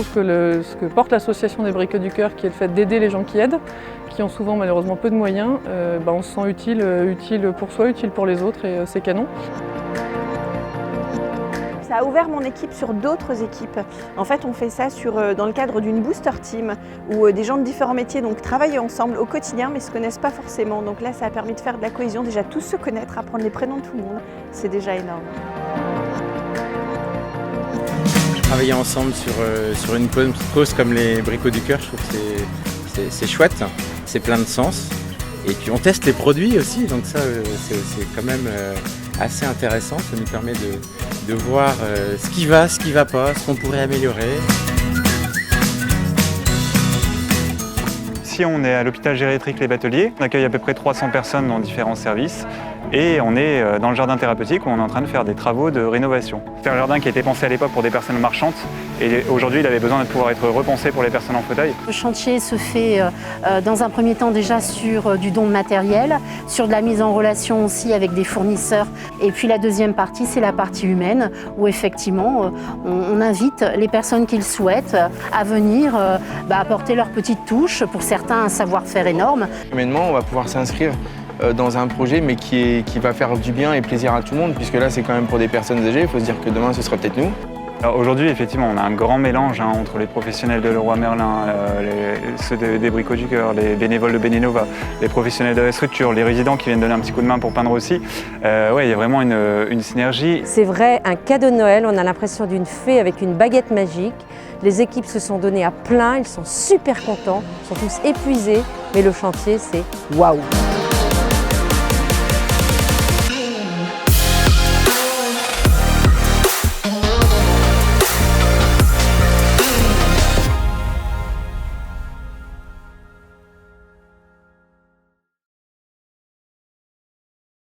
trouve que ce que porte l'association des Bricot du Cœur, qui est le fait d'aider les gens qui aident, qui ont souvent malheureusement peu de moyens, on se sent utile pour soi, utile pour les autres et c'est canon. Ça a ouvert mon équipe sur d'autres équipes. En fait, on fait ça dans le cadre d'une booster team où des gens de différents métiers travaillent ensemble au quotidien mais ne se connaissent pas forcément. Donc là, ça a permis de faire de la cohésion, déjà tous se connaître, apprendre les prénoms de tout le monde. C'est déjà énorme. Travailler ensemble sur une cause comme les Bricot du Cœur, je trouve que c'est chouette, c'est plein de sens. Et puis on teste les produits aussi, donc ça c'est quand même assez intéressant. Ça nous permet de voir ce qui va pas, ce qu'on pourrait améliorer. Ici on est à l'hôpital gériatrique Les Bateliers. On accueille à peu près 300 personnes dans différents services. Et on est dans le jardin thérapeutique où on est en train de faire des travaux de rénovation. C'est un jardin qui a été pensé à l'époque pour des personnes marchantes et aujourd'hui il avait besoin de pouvoir être repensé pour les personnes en fauteuil. Le chantier se fait dans un premier temps déjà sur du don de matériel, sur de la mise en relation aussi avec des fournisseurs. Et puis la deuxième partie, c'est la partie humaine où effectivement on invite les personnes qui le souhaitent à venir apporter leur petite touche, pour certains un savoir-faire énorme. Humainement, on va pouvoir s'inscrire dans un projet mais qui va faire du bien et plaisir à tout le monde, puisque là c'est quand même pour des personnes âgées, il faut se dire que demain ce sera peut-être nous. Aujourd'hui effectivement on a un grand mélange entre les professionnels de Leroy Merlin, ceux des Bricot du Cœur, les bénévoles de Bénénova, les professionnels de la structure, les résidents qui viennent donner un petit coup de main pour peindre aussi. Il y a vraiment une synergie. C'est vrai, un cadeau de Noël, on a l'impression d'une fée avec une baguette magique. Les équipes se sont données à plein, ils sont super contents, ils sont tous épuisés, mais le chantier c'est waouh!